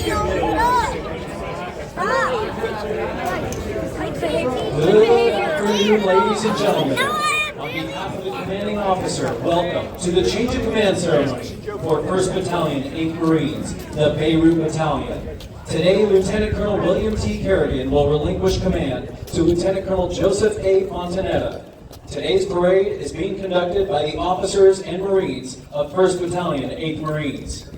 Good afternoon, ladies and gentlemen. On behalf of the commanding officer, welcome to the change of command ceremony for 1st Battalion, 8th Marines, the Beirut Battalion. Today, Lieutenant Colonel William T. Kerrigan will relinquish command to Lieutenant Colonel Joseph A. Fontanetta. Today's parade is being conducted by the officers and Marines of 1st Battalion, 8th Marines.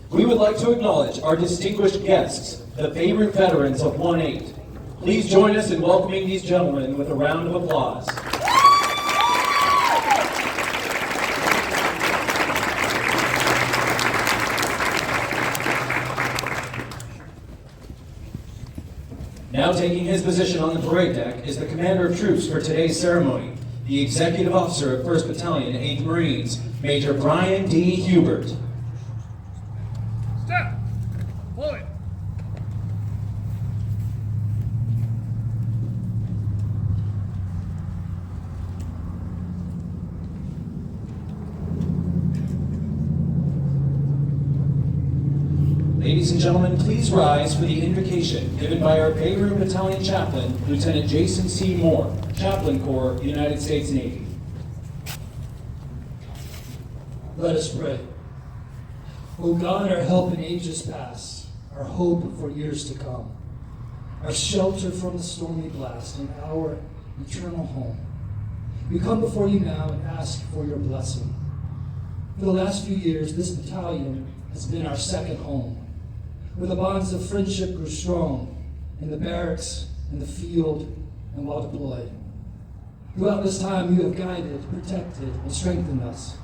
We would like to acknowledge our distinguished guests, the Beirut veterans of 1-8. Please join us in welcoming these gentlemen with a round of applause. Now taking his position on the parade deck is the commander of troops for today's ceremony, the executive officer of 1st Battalion, 8th Marines, Major Brian D. Hubert. Step! Pull it! Ladies and gentlemen, please rise for the invocation given by our Beirut Battalion Chaplain, Lieutenant Jason C. Moore, Chaplain Corps, United States Navy. Let us pray. O God, our help in ages past, our hope for years to come, our shelter from the stormy blast, and our eternal home. We come before you now and ask for your blessing. For the last few years, this battalion has been our second home, where the bonds of friendship grew strong in the barracks, in the field, and while deployed. Throughout this time, you have guided, protected, and strengthened us.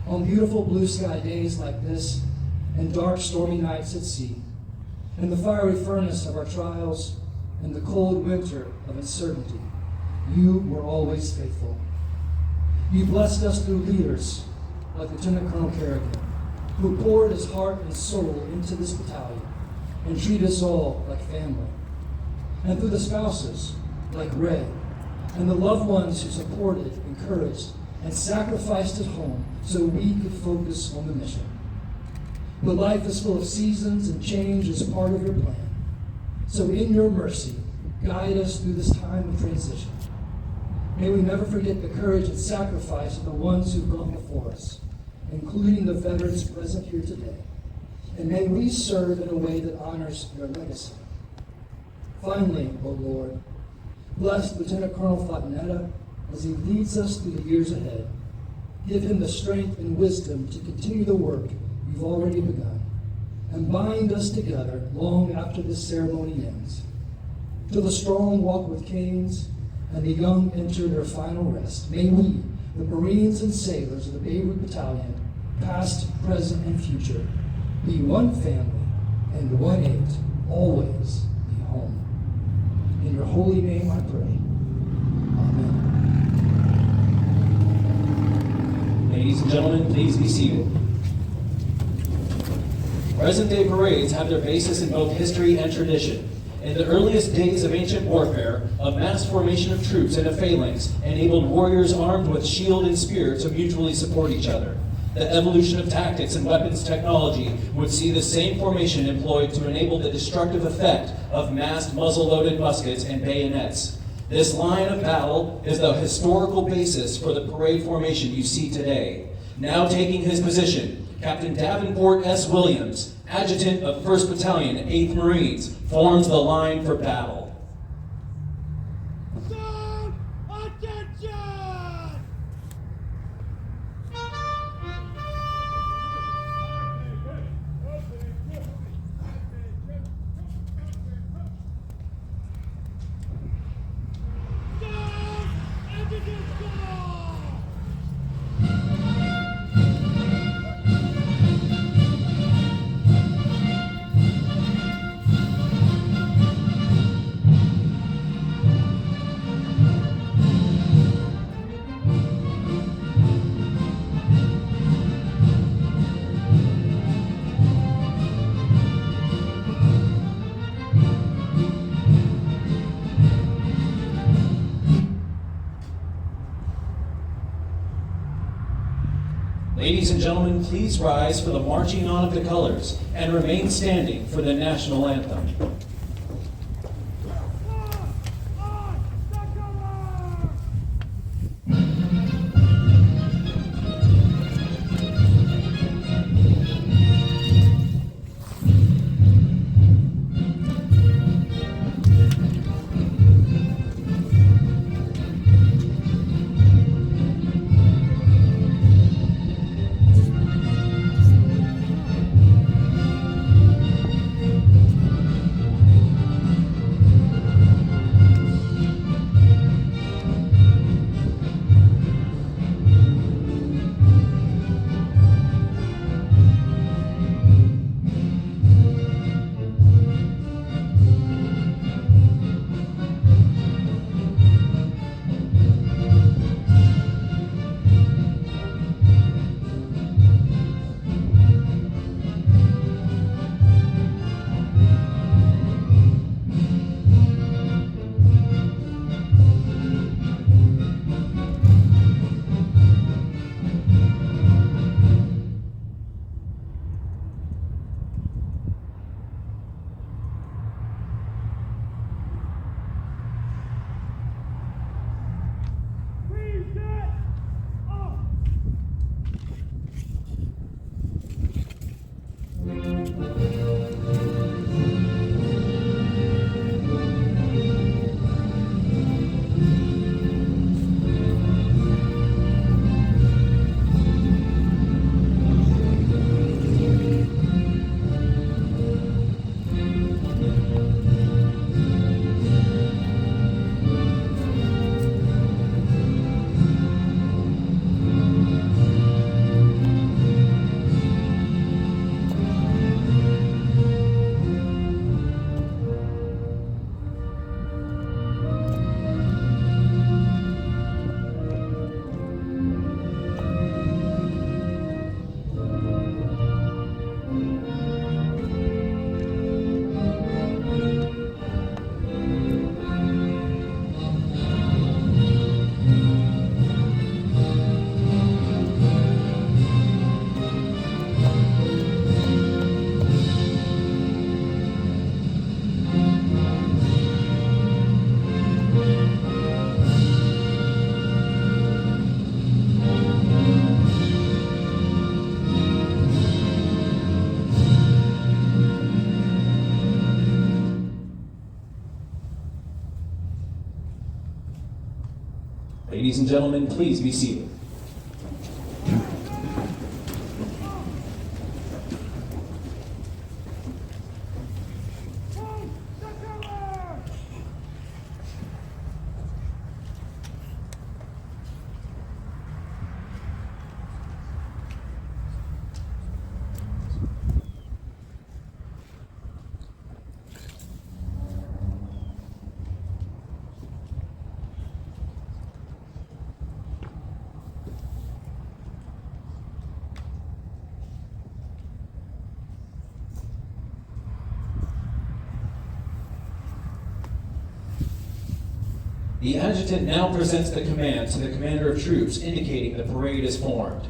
On beautiful blue sky days like this, and dark stormy nights at sea, in the fiery furnace of our trials, and the cold winter of uncertainty, you were always faithful. You blessed us through leaders like Lieutenant Colonel Kerrigan, who poured his heart and soul into this battalion and treated us all like family. And through the spouses like Ray, and the loved ones who supported, encouraged, and sacrificed at home so we could focus on the mission. But life is full of seasons, and change is part of your plan. So in your mercy, guide us through this time of transition. May we never forget the courage and sacrifice of the ones who've gone before us, including the veterans present here today. And may we serve in a way that honors your legacy. Finally, O Lord, bless Lieutenant Colonel Fontanetta as he leads us through the years ahead. Give him the strength and wisdom to continue the work you've already begun, and bind us together long after this ceremony ends. Till the strong walk with canes and the young enter their final rest, may we, the Marines and sailors of the Beirut Battalion, past, present, and future, be one family and 1-8, always be home. In your holy name I pray. Amen. Ladies and gentlemen, please be seated. Present-day parades have their basis in both history and tradition. In the earliest days of ancient warfare, a mass formation of troops in a phalanx enabled warriors armed with shield and spear to mutually support each other. The evolution of tactics and weapons technology would see the same formation employed to enable the destructive effect of massed muzzle-loaded muskets and bayonets. This line of battle is the historical basis for the parade formation you see today. Now taking his position, Captain Davenport S. Williams, Adjutant of 1st Battalion, 8th Marines, forms the line for battle. Sound attention! Ladies and gentlemen, please rise for the marching on of the colors and remain standing for the national anthem. Ladies and gentlemen, please be seated. The adjutant now presents the command to the commander of troops, indicating the parade is formed.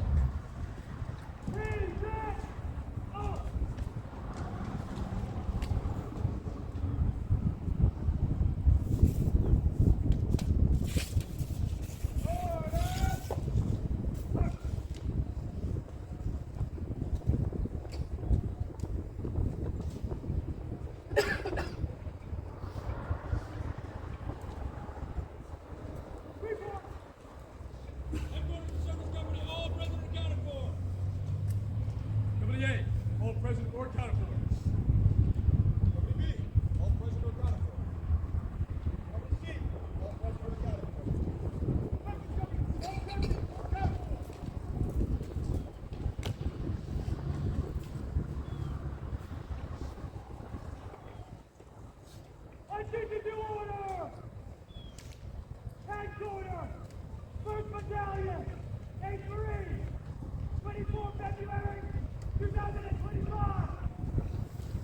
All present or accounted for. Company B, all present or accounted for. Company C, all present or accounted for. I take the new order! Tank order! 1st Battalion, 8th Marine, 24 February 2025!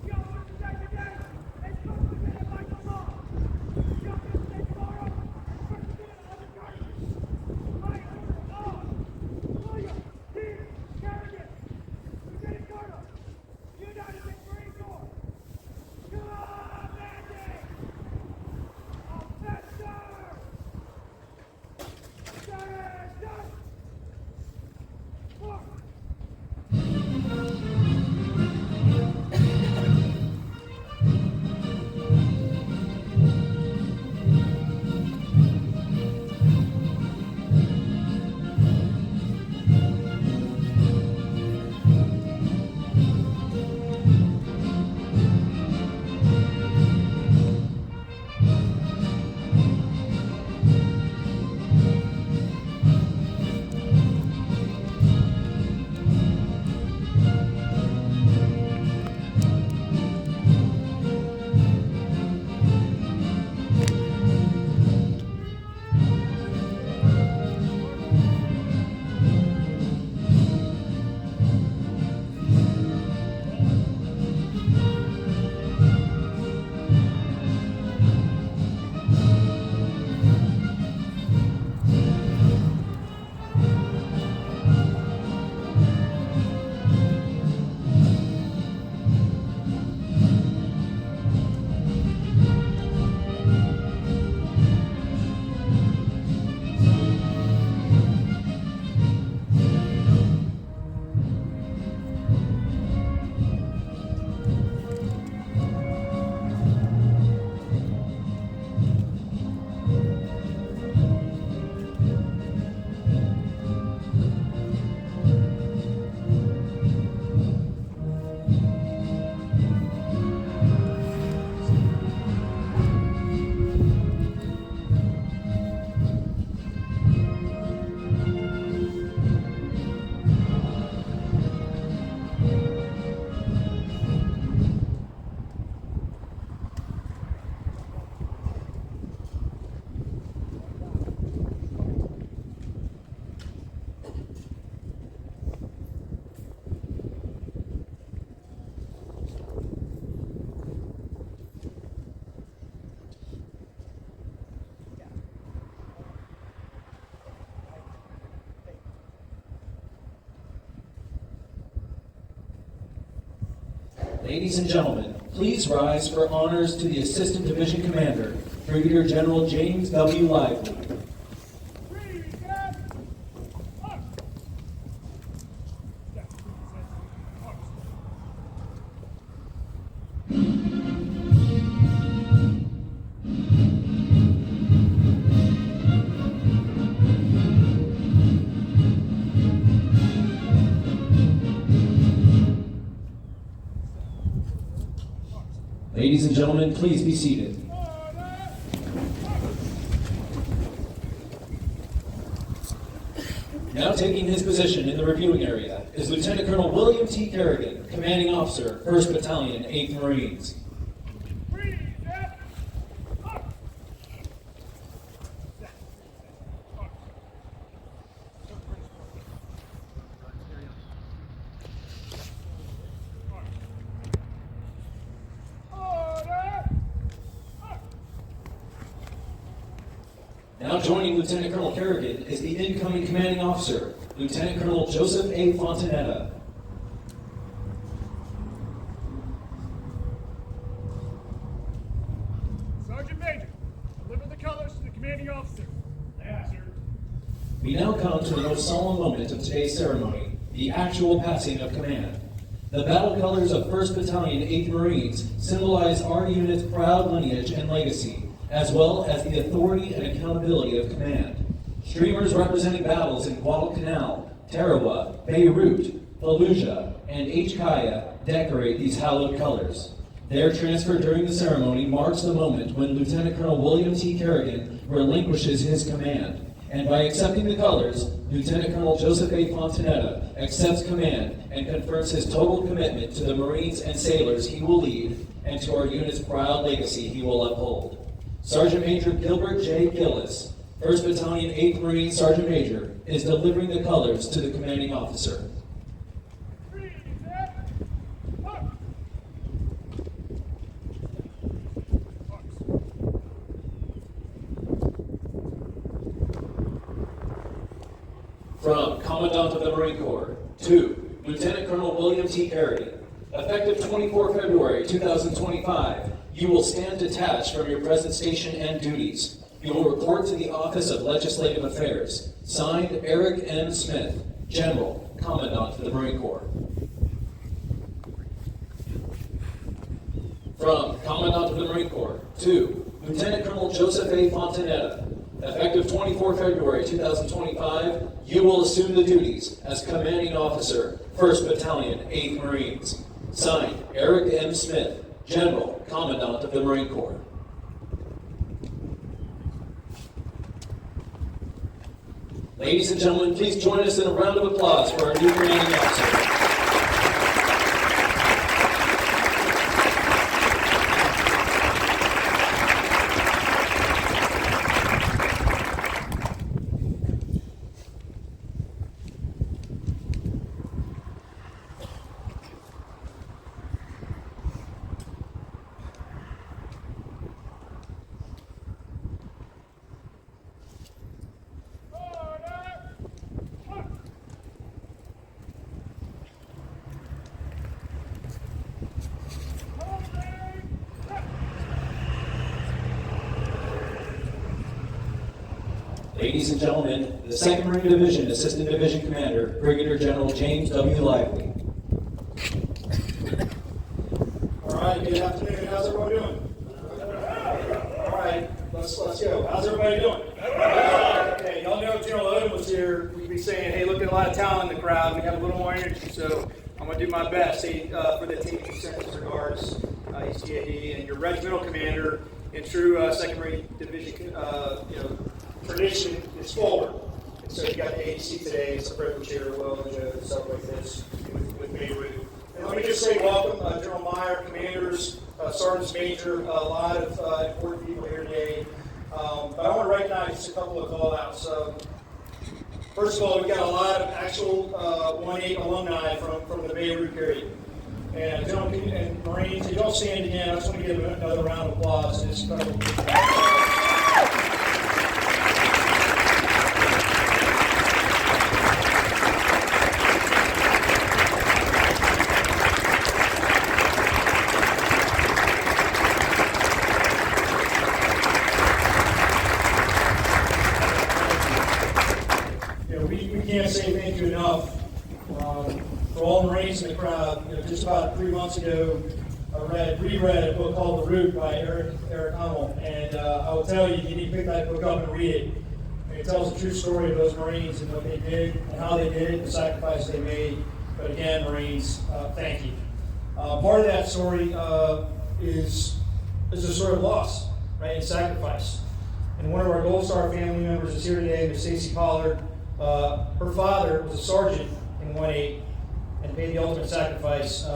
The officer protected again is first committed by the law. The officer takes tomorrow is first committed under charges. I order all William T. Kerrigan. Ladies and gentlemen, please rise for honors to the Assistant Division Commander, Brigadier General James W. Lively. Ladies and gentlemen, please be seated. Now taking his position in the reviewing area is Lieutenant Colonel William T. Kerrigan, Commanding Officer, 1st Battalion, 8th Marines. Now joining Lieutenant Colonel Kerrigan is the incoming Commanding Officer, Lieutenant Colonel Joseph A. Fontanetta. Sergeant Major, deliver the colors to the commanding officer. Yeah, sir. We now come to the most solemn moment of today's ceremony, the actual passing of command. The battle colors of 1st Battalion, 8th Marines symbolize our unit's proud lineage and legacy, as well as the authority and accountability of command. Streamers representing battles in Guadalcanal, Tarawa, Beirut, Fallujah, and HKIA decorate these hallowed colors. Their transfer during the ceremony marks the moment when Lieutenant Colonel William T. Kerrigan relinquishes his command. And by accepting the colors, Lieutenant Colonel Joseph A. Fontanetta accepts command and confirms his total commitment to the Marines and sailors he will lead and to our unit's proud legacy he will uphold. Sergeant Major Gilbert J. Gillis, 1st Battalion, 8th Marine Sergeant Major, is delivering the colors to the commanding officer. From Commandant of the Marine Corps to Lieutenant Colonel William T. Kerrigan, effective 24 February 2025, you will stand detached from your present station and duties. You will report to the Office of Legislative Affairs. Signed, Eric M. Smith, General, Commandant of the Marine Corps. From Commandant of the Marine Corps to Lieutenant Colonel Joseph A. Fontanetta, effective 24 February 2025, you will assume the duties as Commanding Officer, 1st Battalion, 8th Marines. Signed, Eric M. Smith, General, Commandant of the Marine Corps. Ladies and gentlemen, please join us in a round of applause for our new commanding officer. Ladies and gentlemen, the 2nd Marine Division Assistant Division Commander, Brigadier General James W. Lively. All right, good afternoon. How's everyone doing? All right, let's go. How's everybody doing? Okay, y'all know if General Odom was here, we'd be saying, hey, look at a lot of talent in the crowd. We have a little more energy, so I'm going to do my best. Say, for the team, send his regards, ECAD, and your regimental commander in true 2nd Marine Division, tradition is forward. And so you got the ADC today. It's a privilege here, Will and Joe, to celebrate this with Beirut. And let me just say welcome, General Meyer, commanders, sergeants major, a lot of important people here today. But I want to recognize just a couple of call-outs. First of all, we've got a lot of actual 1-8 alumni from the Beirut period. And gentlemen and Marines, if you don't stand again, I just want to give another round of applause to this incredible group. months ago, I reread a book called The Root by Eric Hummel, and I will tell you, you need to pick that book up and read it. And it tells the true story of those Marines and what they did and how they did it, the sacrifice they made. But again, Marines, thank you. Part of that story is a story of loss, right, and sacrifice. And one of our Gold Star family members is here today, Miss Stacy Pollard. Her father was a sergeant in 1-8 and paid the ultimate sacrifice.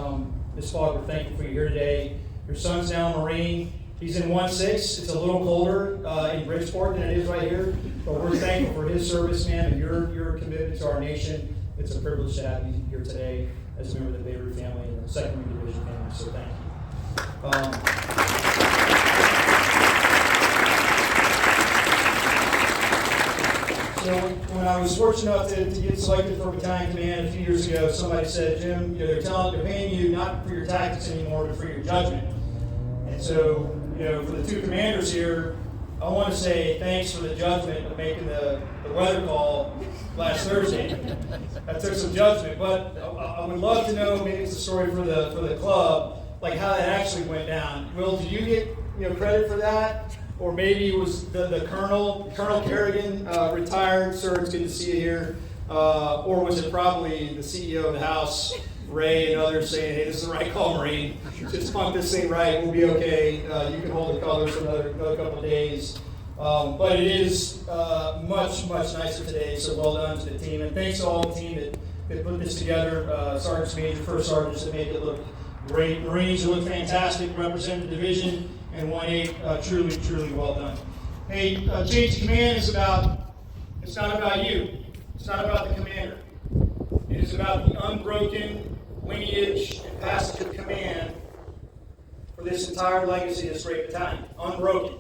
Ms. Fogg, we're thankful for you here today. Your son's now a Marine. He's in 1-6. It's a little colder in Bridgeport than it is right here, but we're thankful for his service, man, and your commitment to our nation. It's a privilege to have you here today as a member of the Beirut family and the 2nd Division family, so thank you. So when I was fortunate enough to get selected for battalion command a few years ago, somebody said, Jim, they're paying you not for your tactics anymore, but for your judgment. And so, for the 2 commanders here, I want to say thanks for the judgment of making the weather call last Thursday. That took some judgment, but I would love to know, maybe it's a story for the club, like how that actually went down. Will, do you get credit for that? Or maybe it was the Colonel Kerrigan, retired, sir, it's good to see you here. Or was it probably the CEO of the House, Ray, and others saying, hey, this is the right call, Marine. Just pump this thing right, we'll be okay. You can hold the colors for another couple of days. But it is much nicer today, so well done to the team. And thanks to all the team that put this together, Sergeants Major, First Sergeants that made it look great. Marines who look fantastic, represent the division. And 1-8, truly well done. Hey, change of command it's not about you. It's not about the commander. It is about the unbroken lineage and passage of command for this entire legacy of this great battalion. Unbroken.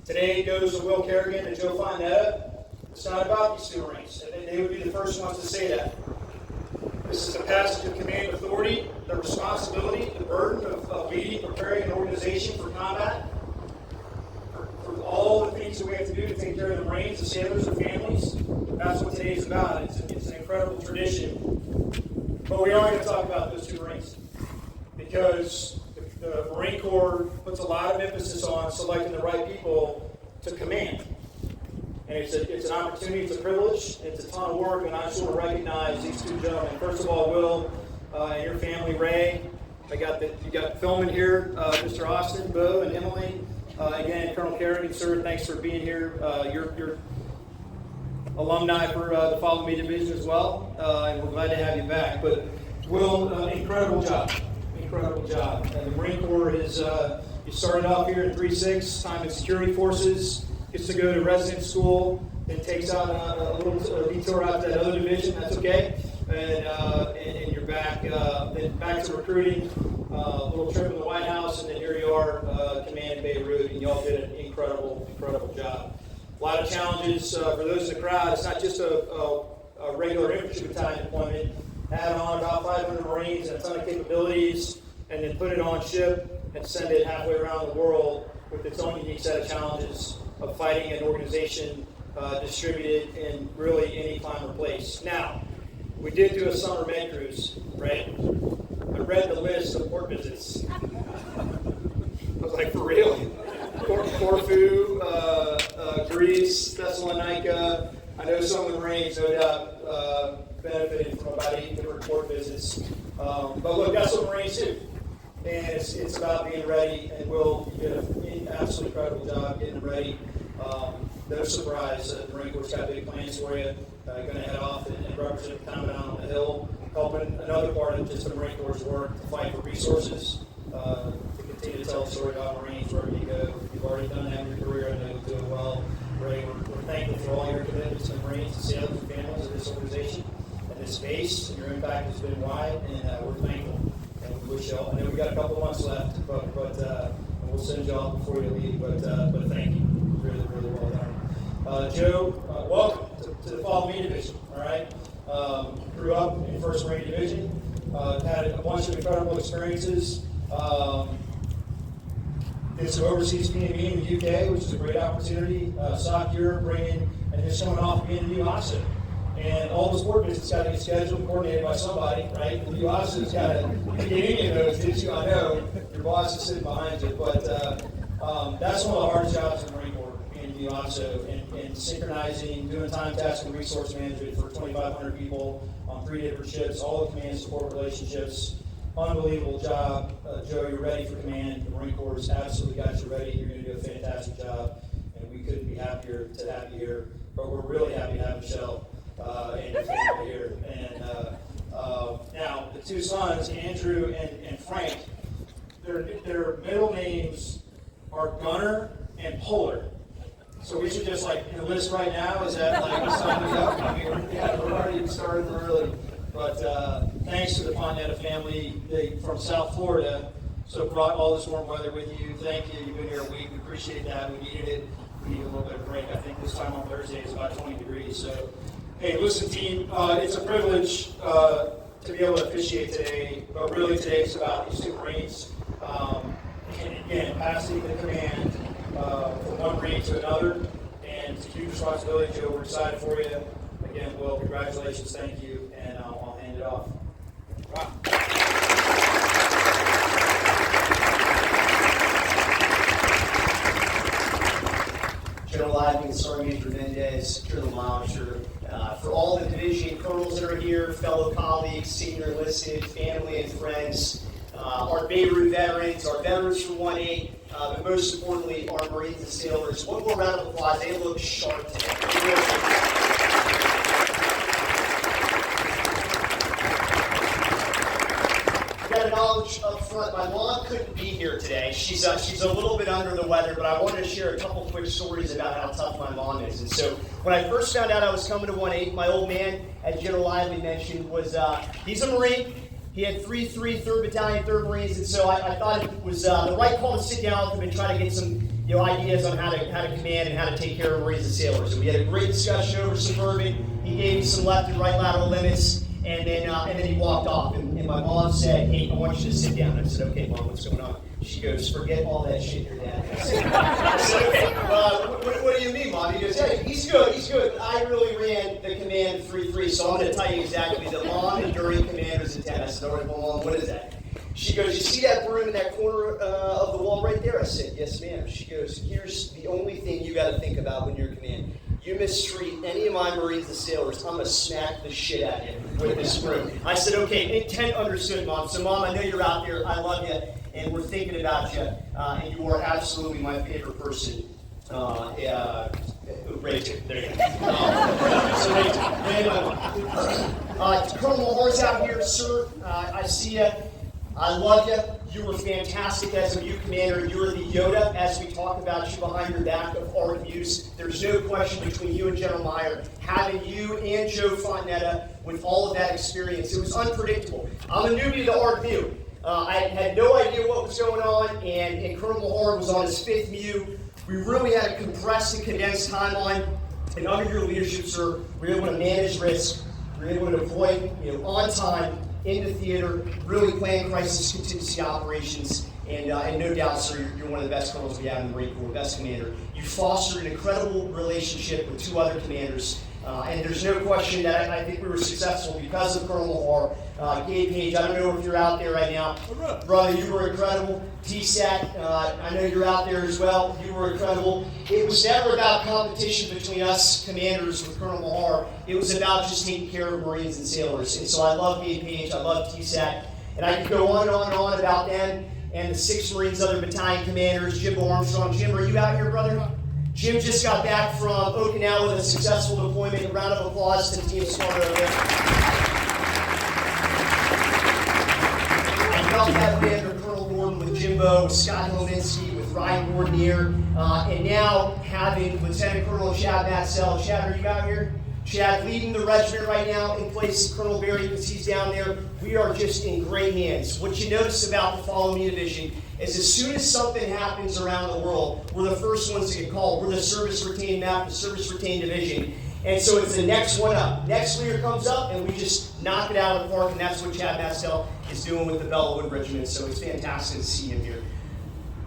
Today it goes to Will Kerrigan and Joe Fontanetta. It's not about these 2 Marines. They would be the first ones to say that. This is the passage of command authority, the responsibility, the burden of leading, preparing an organization for combat, for all the things that we have to do to take care of the Marines, the sailors, the families. That's what today is about. It's an incredible tradition. But we are going to talk about those 2 Marines because the Marine Corps puts a lot of emphasis on selecting the right people to command. And it's an opportunity, it's a privilege, it's a ton of work, and I just want to recognize these 2 gentlemen. First of all, Will and your family, Ray. You got filming here, Mr. Austin, Bo, and Emily. Again, Colonel Kerrigan, sir, thanks for being here. You're alumni for the Follow Me Division as well, and we're glad to have you back. But Will, incredible job. And the Marine Corps is, you started off here in 3-6, time in security forces. Gets to go to resident school, then takes out a little detour out to that other division. That's okay, and you're back. Then back to recruiting, a little trip in the White House, and then here you are, command Beirut, and y'all did an incredible job. A lot of challenges for those in the crowd. It's not just a regular infantry battalion deployment. Add on about 500 Marines and a ton of capabilities, and then put it on ship and send it halfway around the world with its own unique set of challenges of fighting an organization distributed in really any time or place. Now, we did do a summer med cruise, right? I read the list of port visits. I was like, for real? Corfu, Greece, Thessalonica. I know some of the Marines, no doubt, benefited from about 8 different port visits. But look, that's what Marines do. And it's about being ready, and Will did an absolutely incredible job getting ready. No surprise, the Marine Corps got big plans for you. Going to head off and represent the Commandant on the Hill, helping another part of just the Marine Corps' work to fight for resources, to continue to tell the story about Marines wherever you go. You've already done that in your career, I know you're doing well. Ray, we're thankful for all your commitments to the Marines, to sailors, and families of this organization and this base, and your impact has been wide, and we're thankful. And we wish y'all, I know we got a couple of months left, but and we'll send y'all before you leave, but thank you. Really well done. Joe, welcome to the Follow Me Division, all right? Grew up in 1st Marine Division, had a bunch of incredible experiences. Did some overseas PME in the UK, which is a great opportunity. SOC Europe, bringing, and just showing off being a new officer. And all those board visits got to get scheduled and coordinated by somebody, right? And you obviously got to get any of those, did you? I know your boss is sitting behind you, but that's one of the hardest jobs in the Marine Corps, being the also, and synchronizing, doing time, task, and resource management for 2,500 people on 3 different ships, all the command support relationships. Unbelievable job. Joe, you're ready for command. The Marine Corps has absolutely got you ready. You're going to do a fantastic job, and we couldn't be happier to have you here. But we're really happy to have Michelle and your family here. And now, the 2 sons, Andrew and Frank, their middle names are Gunner and Polar. So we should just enlist right now? Is that signing up? I mean, yeah, we're already started early. But thanks to the Fontanetta family from South Florida, so brought all this warm weather with you. Thank you. You've been here a week. We appreciate that. We needed it. We need a little bit of break. I think this time on Thursday is about 20 degrees. So, hey, listen, team, it's a privilege to be able to officiate today. But really, today is about these 2 Marines. And again, passing the command from one Marine to another. And it's a huge responsibility, Joe. We're excited for you. Again, Will, congratulations. Thank you. And I'll hand it off. Wow. General Admin, Sergeant Major Mendez, Colonel Monitor, for all the division colonels that are here, fellow colleagues, senior enlisted, family and friends, our Beirut veterans, our veterans from 1-8, but most importantly, our Marines and sailors. One more round of applause. They look sharp today. Knowledge up front, my mom couldn't be here today. She's a little bit under the weather, but I wanted to share a couple quick stories about how tough my mom is. And so when I first found out I was coming to 1-8, my old man, as General Lively mentioned, was he's a Marine. He had 3-3, 3rd Battalion, 3rd Marines, and so I thought it was the right call to sit down with him and try to get some ideas on how to command and how to take care of Marines and sailors. And we had a great discussion over some bourbon. He gave me some left and right lateral limits. And then he walked off, and my mom said, "Hey, I want you to sit down." I said, "Okay, Mom, what's going on?" She goes, "Forget all that shit your dad has." I said, "Okay, what do you mean, Mom?" He goes, "Hey, he's good. I really ran the command 3-3, so I'm going to tell you exactly the long enduring commander's intent." I said, "All right, well, Mom, what is that?" She goes, "You see that broom in that corner of the wall right there?" I said, "Yes, ma'am." She goes, "Here's the only thing you got to think about when you're command. You mistreat any of my Marines and sailors, I'm going to smack the shit out of you with this broom." I said, "Okay, intent understood, Mom. So, Mom, I know you're out there. I love you, and we're thinking about you. And you are absolutely my favorite person." Rachel, there you go. So, Rachel. Colonel Lahar's out here, sir. I see you. I love you. You were fantastic as a new commander. You were the Yoda, as we talk about you behind your back, of art abuse. There's no question between you and General Meyer, having you and Joe Fontanetta with all of that experience. It was unpredictable. I'm a newbie to the art view. I had no idea what was going on, and Colonel Lahar was on his 5th MEU. We really had a compressed and condensed timeline, and under your leadership, sir, we were able to manage risk. We were able to deploy on time, into theater, really plan crisis contingency operations, and no doubt, sir, you're one of the best colonels we have in the Marine Corps, best commander. You fostered an incredible relationship with 2 other commanders, and there's no question that I think we were successful because of Colonel Lahar. Gabe Page, I don't know if you're out there right now. Brother, you were incredible. TSAT, I know you're out there as well. You were incredible. It was never about competition between us commanders with Colonel Lahar. It was about just taking care of Marines and sailors. And so I love Gabe Page. I love TSAT. And I could go on and on and on about them and the 6 Marines, other battalion commanders. Jim Armstrong. Jim, are you out here, brother? Jim just got back from Okinawa with a successful deployment. A round of applause to the team squad over there. I felt that way under Colonel Gordon with Jimbo, with Scott Hominski, with Ryan Gordon here, and now having Lieutenant Colonel Chad Matsell. Chad, are you out here? Chad leading the regiment right now, in place of Colonel Barry because he's down there. We are just in great hands. What you notice about the Follow Me Division is as soon as something happens around the world, we're the first ones to get called. We're the service retained map, the service retained division. And so it's the next one up. Next leader comes up, and we just knock it out of the park, and that's what Chad Matsell is doing with the Bellwood Regiment. So it's fantastic to see him here.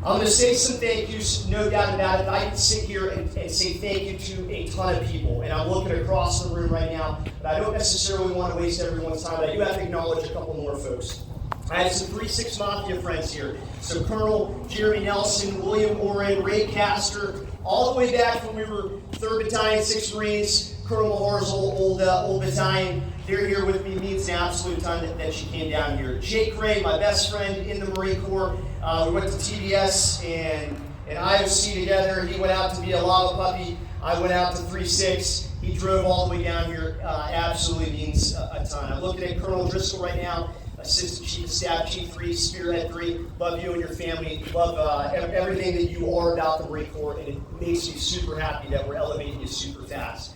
I'm going to say some thank yous, no doubt about it. I can sit here and say thank you to a ton of people, and I'm looking across the room right now, but I don't necessarily want to waste everyone's time, but I do have to acknowledge a couple more folks. I have some 3-6 Mafia friends here. So Colonel Jeremy Nelson, William Oren, Ray Castor, all the way back when we were 3rd Battalion, 6th Marines, Colonel Mahar's old battalion. They're here with me. It means an absolute ton that she came down here. Jake Ray, my best friend in the Marine Corps. We went to TBS and IOC together. He went out to be a lava puppy. I went out to 3-6. He drove all the way down here. Absolutely means a ton. I'm looking at Colonel Driscoll right now. Assistant Chief of Staff, Chief 3, Spearhead 3. Love you and your family. Love everything that you are about the Marine Corps, and it makes me super happy that we're elevating you super fast.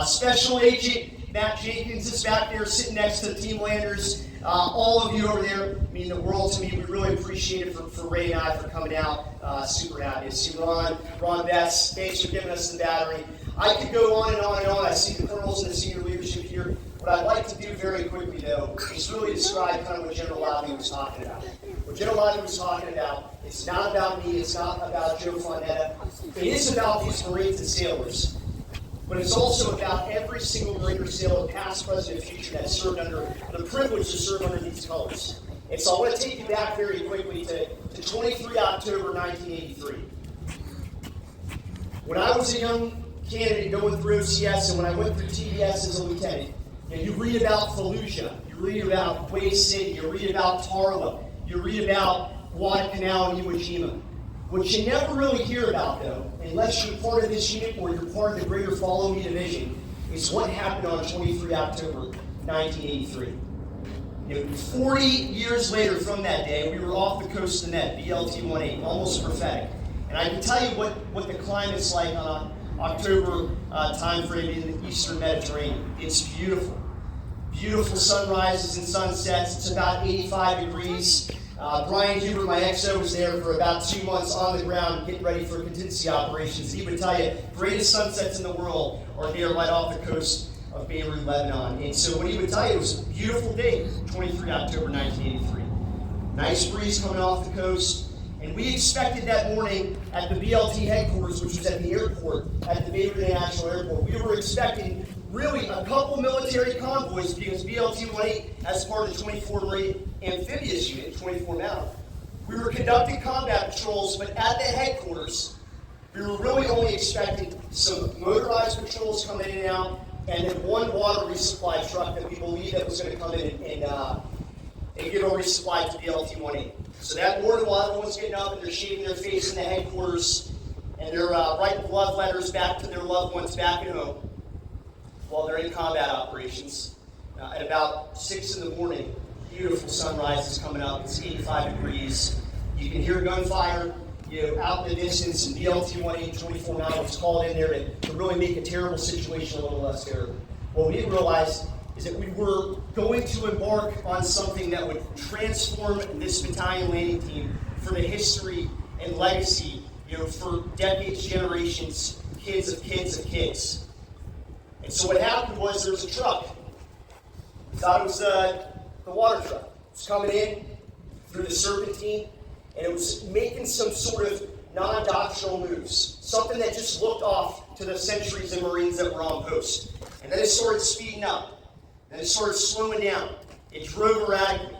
Special Agent Matt Jenkins is back there sitting next to the team landers. All of you over there mean the world to me. We really appreciate it for Ray and I for coming out. Super happy to see Ron Betts. Thanks for giving us the battery. I could go on and on and on. I see the colonels and the senior leadership here. What I'd like to do very quickly, though, is really describe kind of what General Lally was talking about. What General Lally was talking about, it's not about me, it's not about Joe Fontanetta. It is about these Marines and sailors. But it's also about every single Marine or sailor, past, present, and future, that served under the privilege to serve under these colors. And so I want to take you back very quickly to 23 October 1983. When I was a young candidate going through OCS, and when I went through TBS as a lieutenant, you read about Fallujah, you read about Way City, you read about Tarla, you read about Guadalcanal and Iwo Jima. What you never really hear about, though, unless you're part of this unit or you're part of the greater Follow Me division, is what happened on 23 October 1983. 40 years later from that day, we were off the coast of the net, BLT-18, almost prophetic. And I can tell you what the climate's like on an October time frame in the eastern Mediterranean. It's beautiful. Beautiful sunrises and sunsets. It's about 85 degrees. Brian Huber, my XO, was there for about 2 months on the ground getting ready for contingency operations. He would tell you, greatest sunsets in the world are there right off the coast of Beirut, Lebanon. And so what he would tell you, it was a beautiful day, 23 October 1983. Nice breeze coming off the coast. And we expected that morning at the BLT headquarters, which was at the airport, at the Beirut International Airport, we were expecting really a couple military convoys, because BLT-18, as part of the 24 Marine Amphibious Unit, 24 Mountain, we were conducting combat patrols, but at the headquarters, we were really only expecting some motorized patrols coming in and out, and then one water resupply truck that we believed that was going to come in and get a resupply to BLT-18. So that morning, while everyone's getting up and they're shaving their face in the headquarters, and they're writing love letters back to their loved ones back at home, while they're in combat operations, at about 6 in the morning, beautiful sunrise is coming up. It's 85 degrees. You can hear gunfire, out in the distance, and BLT-18 24 Mountain was called in there to really make a terrible situation a little less terrible. What we didn't realize is that we were going to embark on something that would transform this battalion landing team for the history and legacy, for decades, generations, kids of kids of kids. And so what happened was there was a truck. We thought it was the water truck. It was coming in through the Serpentine, and it was making some sort of non-doctrinal moves, something that just looked off to the centuries of Marines that were on post. And then it started speeding up. Then it started slowing down. It drove erratically.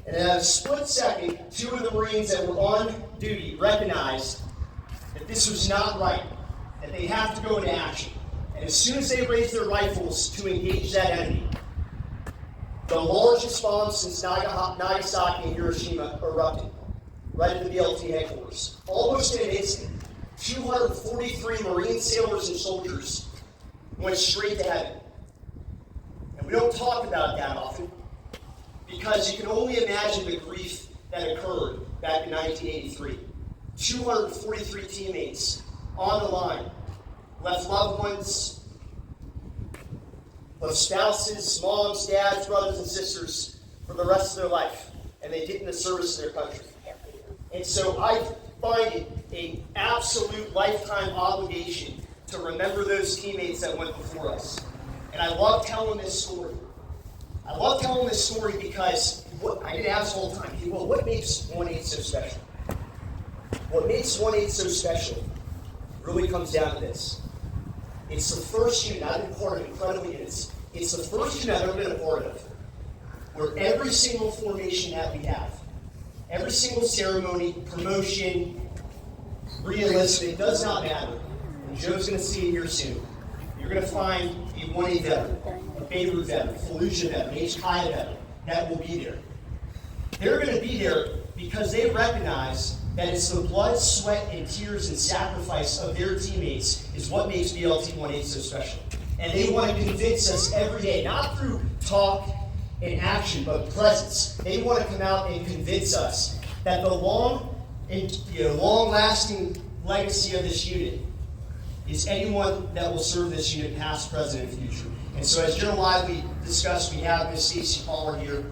And in a split second, 2 of the Marines that were on duty recognized that this was not right, that they have to go into action. And as soon as they raised their rifles to engage that enemy, the largest bomb since Nagasaki and Hiroshima erupted right at the BLT headquarters. Almost in an instant, 243 Marine sailors and soldiers went straight to heaven. And we don't talk about that often, because you can only imagine the grief that occurred back in 1983. 243 teammates on the line, left loved ones, left spouses, moms, dads, brothers, and sisters for the rest of their life, and they did in the service of their country. And so I find it an absolute lifetime obligation to remember those teammates that went before us. And I love telling this story. I love telling this story because I get asked all the time, what makes 1-8 so special? What makes 1/8 so special really comes down to this. It's the first unit, I've been part of incredible units. It's the first unit I've ever been a part of where every single formation that we have, every single ceremony, promotion, re-enlistment, does not matter. And Joe's going to see it here soon. You're going to find a 1/8 veteran, a Beirut veteran, Fallujah veteran, Al-Qaeda veteran that will be there. They're going to be there because they recognize that it's the blood, sweat, and tears and sacrifice of their teammates is what makes BLT 1/8 so special. And they want to convince us every day, not through talk and action, but presence. They want to come out and convince us that the long-lasting legacy of this unit is anyone that will serve this unit, past, present, and future. And so, as General Lively discussed, we have Miss Stacy Pollard here.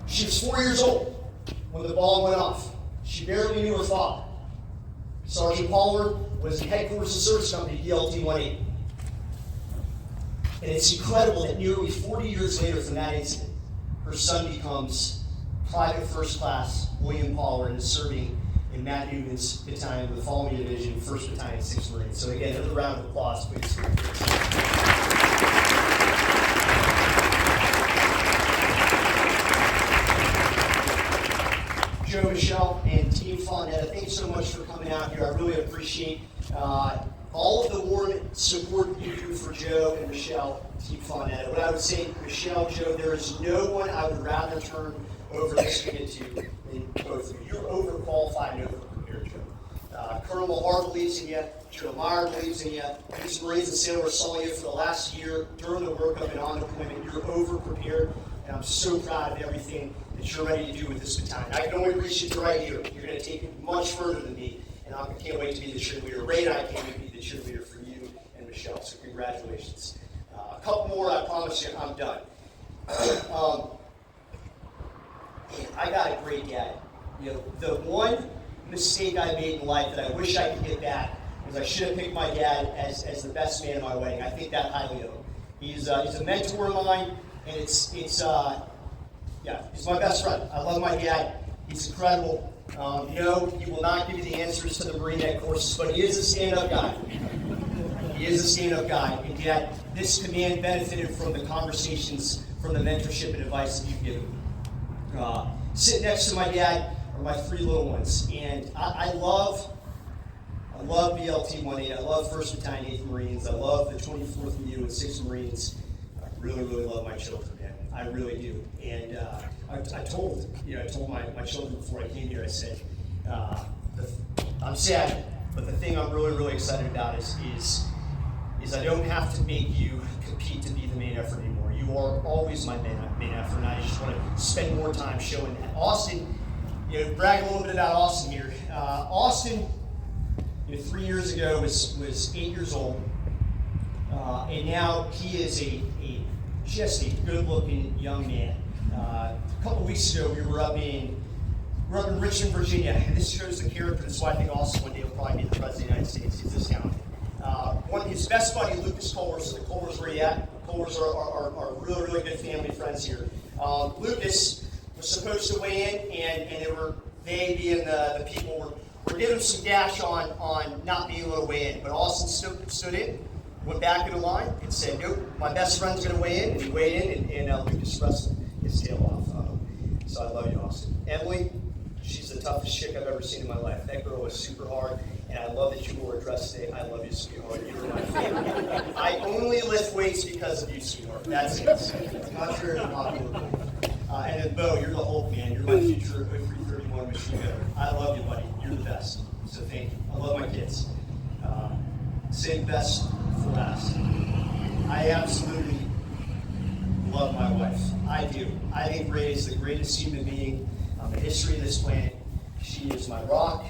She was 4 years old when the ball went off. She barely knew her father. Sergeant Pollard was the headquarters of service company, DLT 1/8. And it's incredible that nearly 40 years later from that incident, her son becomes Private First Class William Pollard and is serving in Matt Newman's battalion with the following division, 1st Battalion, 6th Marines. So again, another round of applause, please. Joe, Michelle, and Team Fontanetta, thanks so much for coming out here. I really appreciate all of the warm support you do for Joe and Michelle, Team Fontanetta. What I would say, Michelle, Joe, there is no one I would rather turn over this unit to than both of you. You're overqualified and overprepared, Joe. Colonel Mahar believes in you. Joe Meyer believes in you. These Marines and sailors saw you for the last year during the workup and on deployment. You're overprepared, and I'm so proud of everything that you're ready to do with this battalion. I can only reach you to right here. You're going to take it much further than me, and I can't wait to be the cheerleader. Ray and I can't wait to be the cheerleader for you and Michelle, so congratulations. A couple more, I promise you, I'm done. I got a great dad. You know, the one mistake I made in life that I wish I could get back was I should have picked my dad as the best man at my wedding. I think that highly of him. He's a mentor of mine, and he's my best friend. I love my dad. He's incredible. No, he will not give you the answers to the Marine Ed courses, but he is a stand-up guy. He is a stand-up guy, and yet this command benefited from the conversations, from the mentorship and advice that you've given me. Sitting next to my dad are my 3 little ones, and I love BLT 1/8. I love 1st Battalion, 8th Marines. I love the 24th MU and 6th Marines. I really, really love my children, man. I really do. And I told my children before I came here, I said, I'm sad, but the thing I'm really, really excited about is I don't have to make you compete to be the main effort anymore. You are always my main effort, and I just want to spend more time showing that. Austin, brag a little bit about Austin here. Austin, 3 years ago was 8 years old, and now he is just a good-looking young man. A couple weeks ago, we were up in Richmond, Virginia, and this shows the character. That's why I think Austin one day will probably be the President of the United States. He's this talented. One of his best buddy, Lucas Kohler, so the Kohlers where he at. Kohlers are really, really good family friends here. Lucas was supposed to weigh in, and they being the people were giving him some dash on not being able to weigh in. But Austin stood in, went back in the line, and said, nope, my best friend's going to weigh in. And he weighed in, and Lucas wrestled his tail off. So I love you, Austin. Emily, she's the toughest chick I've ever seen in my life. That girl is super hard, and I love that you wore a dress today. I love you, sweetheart. You're my favorite. I only lift weights because of you, sweetheart. That's it. Contrary to popular belief. And then Bo, you're the Hulk, man. You're my future 0331 machine gunner. I love you, buddy. You're the best. So thank you. I love my kids. Save best for last. I absolutely love my wife. I do. I think Ray is the greatest human being on the history of this planet. She is my rock,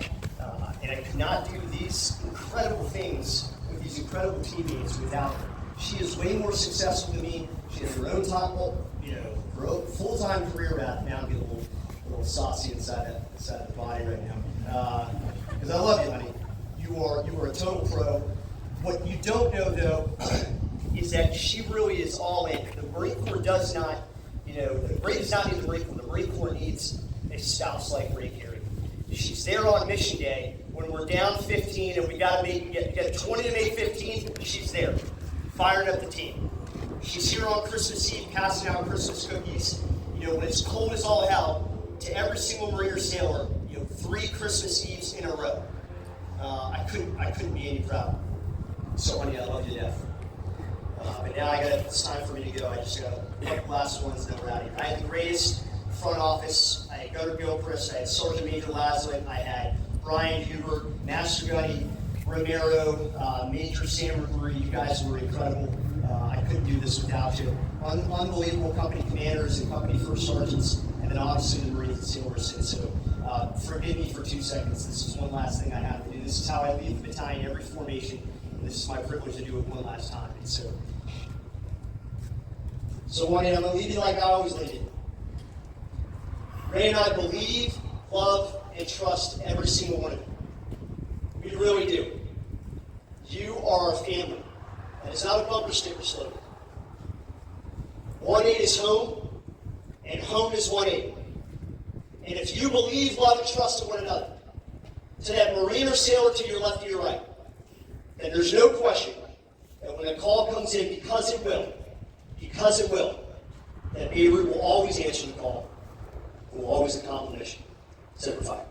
and I could not do these incredible things with these incredible teammates without her. She is way more successful than me. She has her own full-time career path. Now I'm getting a little saucy inside the body right now. Because I love you, honey. You are a total pro. What you don't know, though, is that she really is all in. The Marine Corps does not, the Marine does not need the Marine Corps. The Marine Corps needs a spouse like Ray Kerrigan. She's there on mission day when we're down 15 and we got to get 20 to make 15. She's there, firing up the team. She's here on Christmas Eve, passing out Christmas cookies. When it's cold as all hell, to every single Marine or sailor. 3 Christmas Eves in a row. I couldn't be any prouder. So, honey, I love you to death. But now it's time for me to go. I just got a couple last ones and then we're out of here. I had the greatest front office. I had Gunner Gilchrist, I had Sergeant Major Laslett, I had Brian Huber, Master Gunny Romero, Major Sam McGree. You guys were incredible. I couldn't do this without you. Unbelievable company commanders and company first sergeants, and then obviously the Marines and sailors. So forgive me for 2 seconds. This is one last thing I have to do. This is how I leave the battalion every formation. And this is my privilege to do it one last time. And so one day I'm going to leave you like I always leave you. Ray and I believe, love, and trust every single one of you. We really do. You are our family. And it's not a bumper sticker slogan. 1-8 is home, and home is 1-8. And if you believe, love, and trust in one another, to that Marine or sailor to your left or your right, then there's no question that when a call comes in, because it will, that Beirut will always answer the call, and will always accomplish the mission. Semper Fi.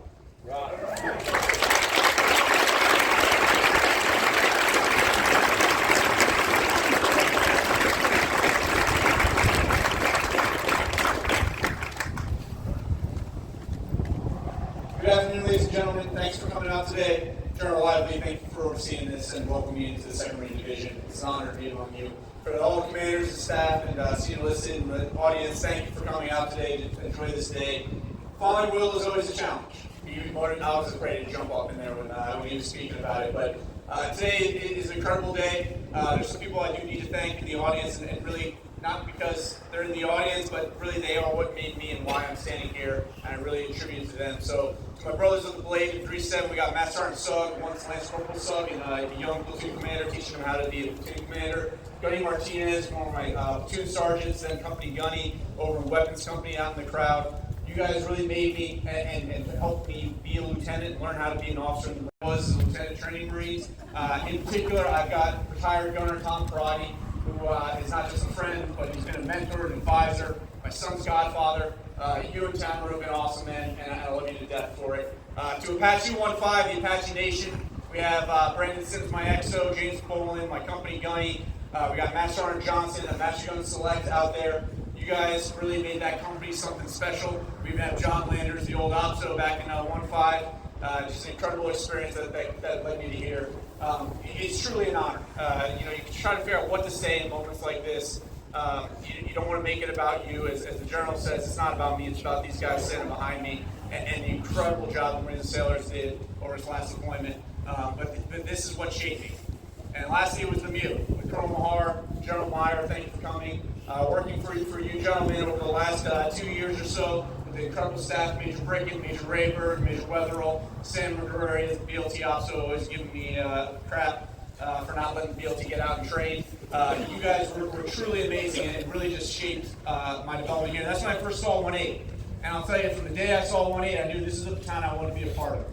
Good afternoon, ladies and gentlemen. Thanks for coming out today. General Lively, thank you for overseeing this and welcoming me into the 2nd Marine Division. It's an honor to be among you. For all the commanders and staff and senior enlisted and the audience, thank you for coming out today to enjoy this day. Following Will is always a challenge. I was afraid to jump up in there when he was speaking about it, but today is an incredible day. There's some people I do need to thank in the audience, and really not because they're in the audience, but really they are what made me and why I'm standing here, and I really attribute it to them. So to my brothers of the Blade in 3-7, we got Master Sergeant Sugg, once Lance Corporal Sugg, and a young platoon commander, teaching him how to be a platoon commander. Gunny Martinez, one of my platoon sergeants, then Company Gunny over in Weapons Company out in the crowd. You guys really made me and helped me be a lieutenant and learn how to be an officer. I was a lieutenant training Marines. In particular, I've got retired Gunner Tom Karate, who is not just a friend, but he's been a mentor, an advisor, my son's godfather. You and Tamara have been awesome, man, and I love you to death for it. To Apache 1-5, the Apache Nation, we have Brandon Sims, my XO, James Bolin, my company Gunny. We got Master Sergeant Johnson and Master Gun Select out there. You guys really made that company something special. We even have John Landers, the old OPSO back in 1-5. Just an incredible experience that led me to here. It's truly an honor. You can try to figure out what to say in moments like this. You don't want to make it about you. As the General says, it's not about me, it's about these guys standing behind me and the incredible job the Marines and Sailors did over his last deployment. But this is what shaped me. And lastly, it was the Mew. With Colonel Mahar, General Meyer, thank you for coming. Working for you gentlemen over the last 2 years or so with the incredible staff, Major Brickett, Major Rayburn, Major Weatherall, Sam McGurry, the BLT officer, always giving me crap for not letting the BLT get out and train. You guys were truly amazing, and it really just shaped my development here. That's when I first saw 1-8. And I'll tell you, from the day I saw 1-8, I knew this is the battalion I wanted to be a part of.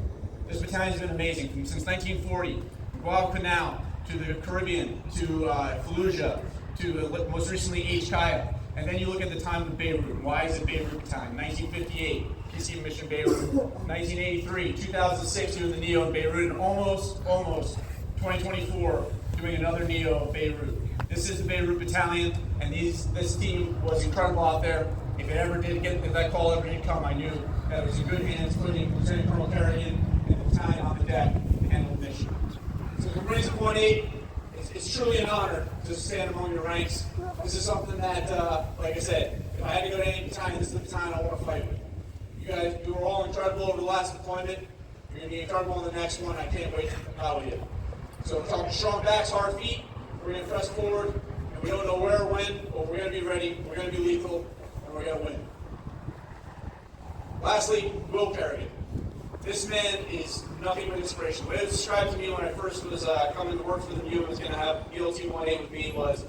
This battalion's been amazing since 1940, from Guadalcanal to the Caribbean, to Fallujah, to most recently HKIA. And then you look at the time of Beirut. Why is it Beirut battalion? 1958, PC Mission Beirut. 1983, 2006, doing the NEO in Beirut, and almost 2024, doing another NEO of Beirut. This is the Beirut battalion, and this team was incredible out there. If it ever did if that call ever did come, I knew that it was in good hands, including Lieutenant Colonel Kerrigan and the battalion on the deck to handle the mission. So the Marines of 1-8, it's truly an honor to stand among your ranks. This is something that, like I said, if I had to go to any battalion, this is the battalion I want to fight with. You guys, you were all incredible over the last deployment. You're going to be incredible on the next one. I can't wait to battle with you. So we're talking strong backs, hard feet. We're going to press forward, and we don't know where or when, but we're going to be ready. We're going to be lethal, and we're going to win. Lastly, Will Kerrigan. This man is nothing but inspiration. The way it was described to me when I first was coming to work for the MU and was going to have BLT 1-8 with me was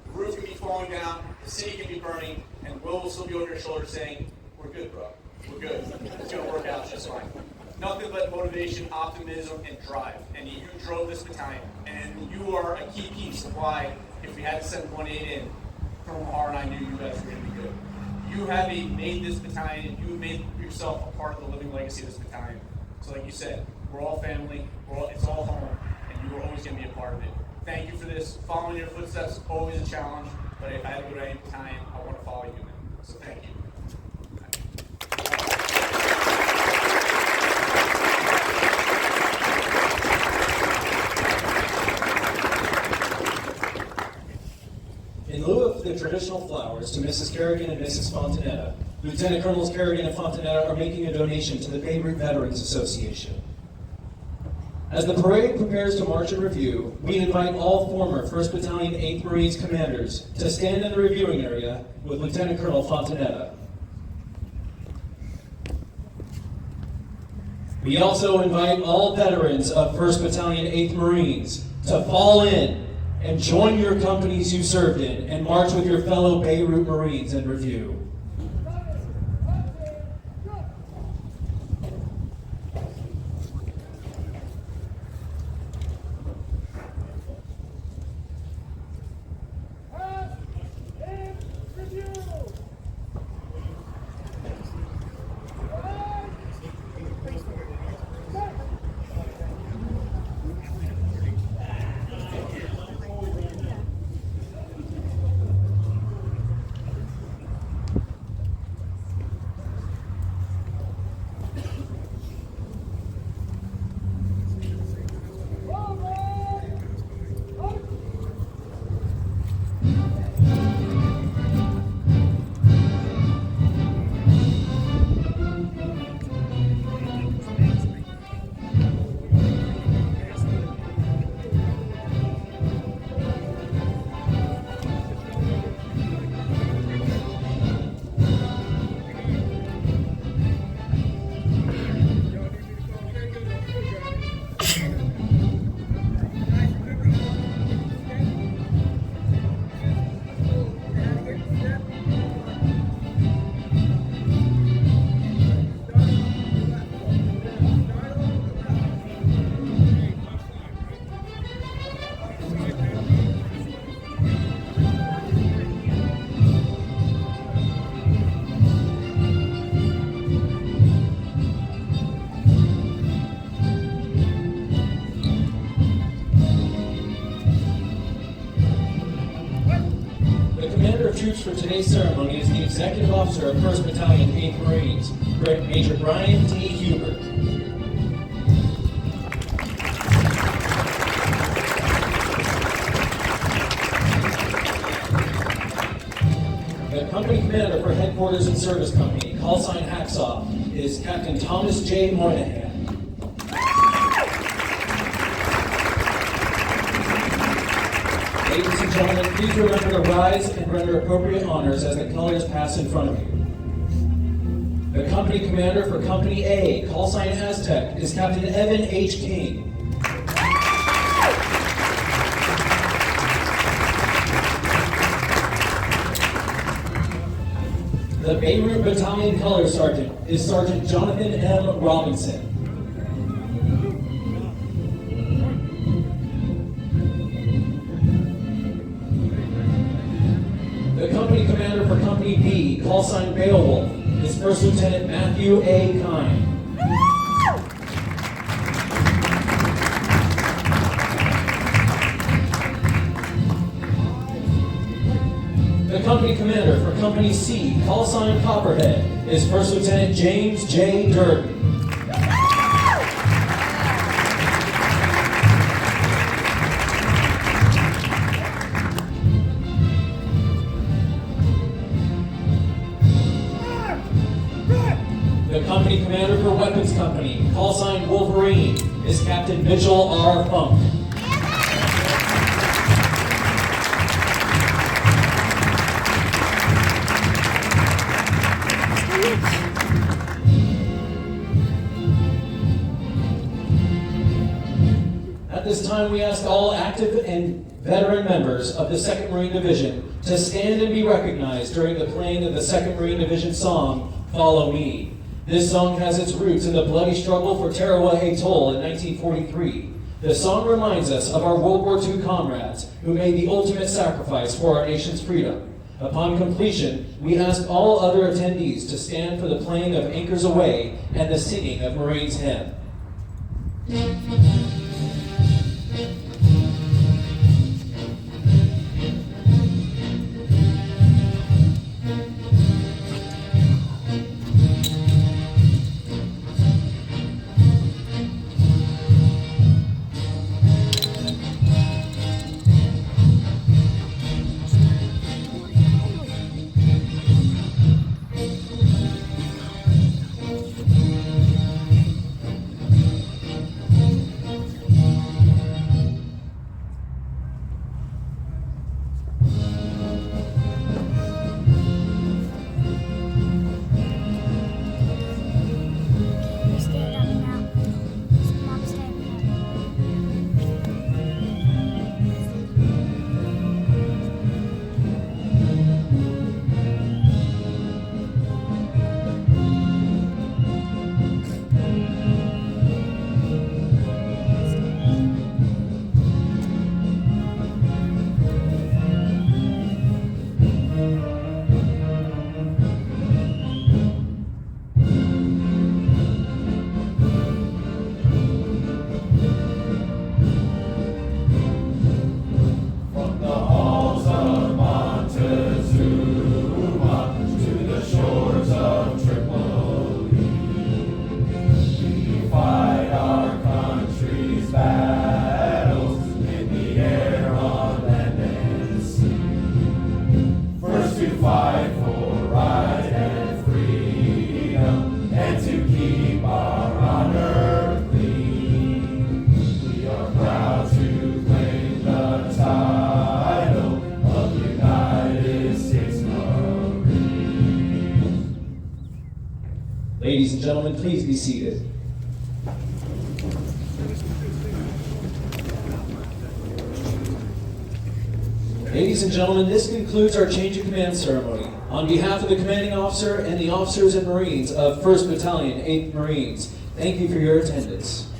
the roof can be falling down, the city can be burning, and Will still be over your shoulder saying, "We're good, bro. We're good. It's going to work out just fine." nothing but motivation, optimism, and drive. And you drove this battalion. And you are a key piece of why, if we had to send 1-8 in, Colonel Mahar and I knew you guys were going to be good. You have made this battalion, you made yourself a part of the living legacy of this battalion. So like you said, we're all family, it's all home, and you are always going to be a part of it. Thank you for this. Following your footsteps, always a challenge, but if I had to go to any battalion, I want to follow you. So thank you. In lieu of the traditional flowers to Mrs. Kerrigan and Mrs. Fontanetta, Lieutenant Colonels Kerrigan and Fontanetta are making a donation to the Beirut Veterans Association. As the parade prepares to march in review, we invite all former 1st Battalion 8th Marines commanders to stand in the reviewing area with Lieutenant Colonel Fontanetta. We also invite all veterans of 1st Battalion 8th Marines to fall in and join your companies you served in and march with your fellow Beirut Marines in review. Troops for today's ceremony is the Executive Officer of 1st Battalion 8th Marines, Major Brian T. Hubert. The Company Commander for Headquarters and Service Company, call sign Hacksaw, is Captain Thomas J. Moynihan. Ladies and gentlemen, please remember to rise and render appropriate honors as the colors pass in front of you. The company commander for Company A, call sign Aztec, is Captain Evan H. King. The Beirut Battalion Color Sergeant is Sergeant Jonathan M. Robinson. The company commander for Company B, call sign Beowulf, is First Lieutenant Matthew A. Kine. The company commander for Company C, call sign Copperhead, is First Lieutenant James J. Durden. The company commander for Weapons Company, call sign Wolverine, is Captain Mitchell R. Funk. At this time, we ask all active and veteran members of the 2nd Marine Division to stand and be recognized during the playing of the 2nd Marine Division song, Follow Me. This song has its roots in the bloody struggle for Tarawa Atoll in 1943. The song reminds us of our World War II comrades who made the ultimate sacrifice for our nation's freedom. Upon completion, we ask all other attendees to stand for the playing of Anchors Aweigh and the singing of Marines' Hymn. Stand up now. Stop standing up. From the halls of Montezuma to the shores of Tripoli, we fight our country's battles in the air, on land and sea. First to fight for right and freedom, and to keep our honor clean. We are proud to claim the title of United States Marines. Ladies and gentlemen, please be seated. Ladies and gentlemen, this concludes our change of command ceremony. On behalf of the commanding officer and the officers and Marines of 1st Battalion, 8th Marines, thank you for your attendance.